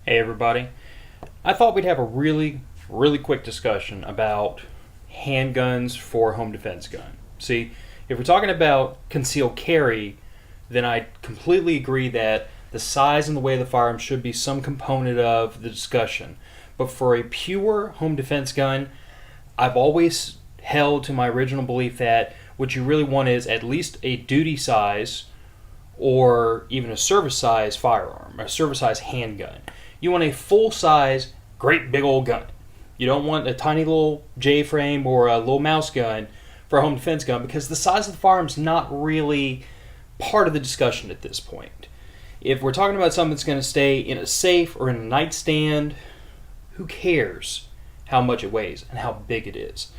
Hey everybody. I thought we'd have a really quick discussion about handguns for home defense gun. See, if we're talking about concealed carry, then I completely agree that the size and the way of the firearm should be some component of the discussion. But for a pure home defense gun, I've always held to my original belief that what you really want is at least a duty size or even a service size firearm, a service size handgun. You want a full-size, great big old gun. You don't want a tiny little J-frame or a little mouse gun for a home defense gun because the size of the firearm is not really part of the discussion at this point. If we're talking about something that's going to stay in a safe or in a nightstand, who cares how much it weighs and how big it is?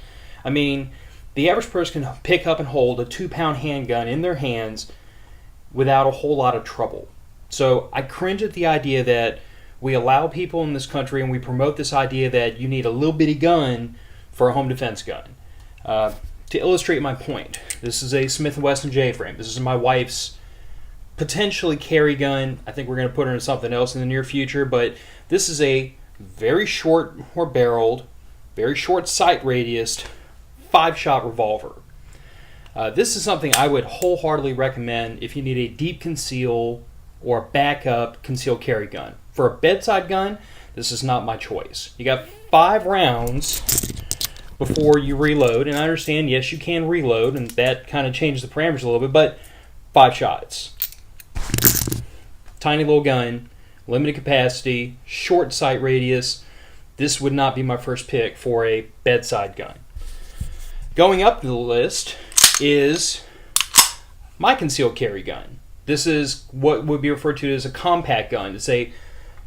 I mean, the average person can pick up and hold a 2-pound handgun in their hands without a whole lot of trouble. So I cringe at the idea that we allow people in this country and we promote this idea that you need a little bitty gun for a home defense gun. To illustrate my point, this is a Smith & Wesson J-frame. This is my wife's potentially carry gun. I think we're going to put her in something else in the near future, but this is a very short or barreled, very short sight radius, 5-shot revolver. This is something I would wholeheartedly recommend if you need a deep conceal or backup concealed carry gun. For a bedside gun, this is not my choice. You got 5 rounds before you reload, and I understand, yes, you can reload, and that kind of changes the parameters a little bit, but 5 shots. Tiny little gun, limited capacity, short sight radius. This would not be my first pick for a bedside gun. Going up the list is my concealed carry gun. This is what would be referred to as a compact gun. It's a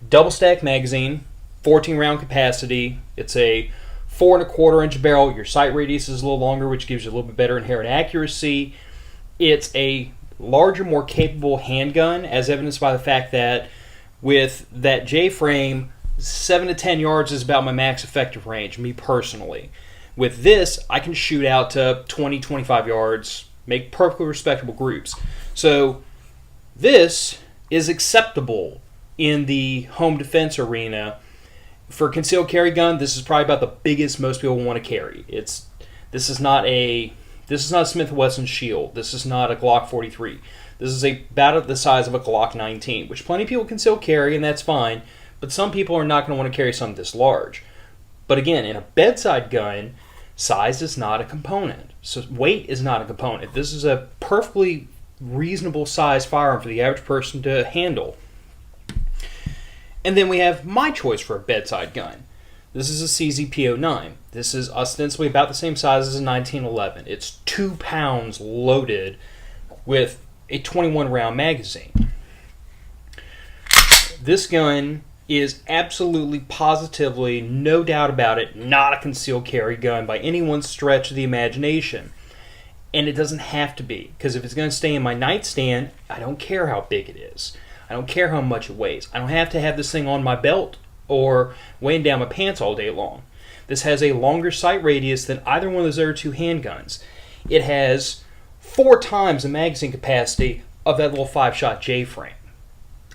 double stack magazine, 14 round capacity. It's a 4 1/4 inch barrel. Your sight radius is a little longer, which gives you a little bit better inherent accuracy. It's a larger, more capable handgun, as evidenced by the fact that with that J-frame, 7 to 10 yards is about my max effective range, me personally. With this, I can shoot out to 20, 25 yards, make perfectly respectable groups. So this is acceptable in the home defense arena. For a concealed carry gun, this is probably about the biggest most people want to carry. This is not a Smith & Wesson Shield. This is not a Glock 43. This is about the size of a Glock 19, which plenty of people can still carry, and that's fine. But some people are not going to want to carry something this large. But again, in a bedside gun, size is not a component. So weight is not a component. This is a perfectly reasonable size firearm for the average person to handle. And then we have my choice for a bedside gun. This is a CZP-09. This is ostensibly about the same size as a 1911. It's 2 pounds loaded with a 21 round magazine. This gun is absolutely, positively, no doubt about it, not a concealed carry gun by anyone's stretch of the imagination. And it doesn't have to be, because if it's going to stay in my nightstand, I don't care how big it is. I don't care how much it weighs. I don't have to have this thing on my belt or weighing down my pants all day long. This has a longer sight radius than either one of those other 2 handguns. It has 4 times the magazine capacity of that little 5-shot J-frame.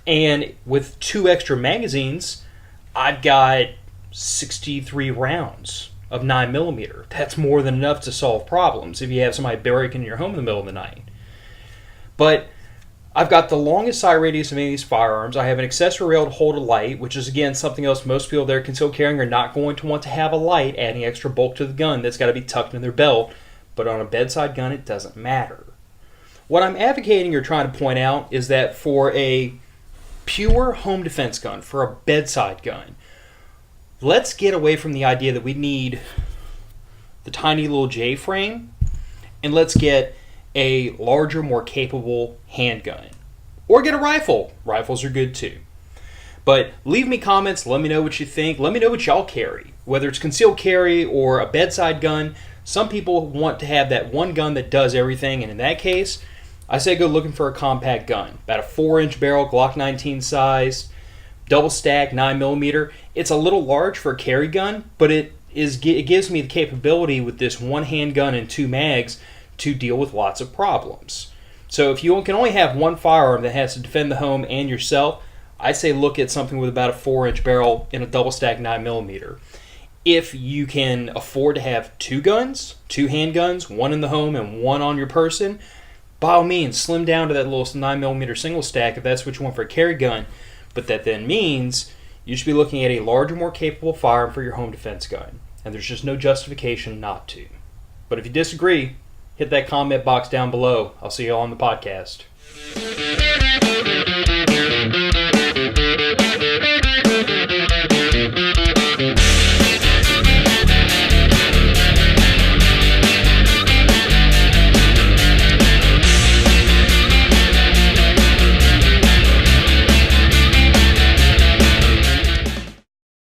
And with 2 extra magazines, I've got 63 rounds of 9mm. That's more than enough to solve problems if you have somebody breaking in your home in the middle of the night. But I've got the longest sight radius of any of these firearms. I have an accessory rail to hold a light, which is, again, something else most people that are concealed carrying are not going to want to have a light, adding extra bulk to the gun. That's got to be tucked in their belt. But on a bedside gun, it doesn't matter. What I'm advocating or trying to point out is that for a pure home defense gun, for a bedside gun, let's get away from the idea that we need the tiny little J-frame, and let's get a larger, more capable handgun. Or get a rifle. Rifles are good too. But leave me comments, let me know what you think, let me know what y'all carry. Whether it's concealed carry or a bedside gun, some people want to have that one gun that does everything, and in that case, I say go looking for a compact gun. About a 4-inch barrel, Glock 19 size, double stack, 9mm. It's a little large for a carry gun, but it gives me the capability with this one handgun and 2 mags to deal with lots of problems. So if you can only have one firearm that has to defend the home and yourself, I say look at something with about a 4-inch barrel in a double stack 9mm. If you can afford to have two handguns, one in the home and one on your person, by all means, slim down to that little 9mm single stack if that's what you want for a carry gun. But that then means you should be looking at a larger, more capable firearm for your home defense gun. And there's just no justification not to. But if you disagree, hit that comment box down below. I'll see you all on the podcast.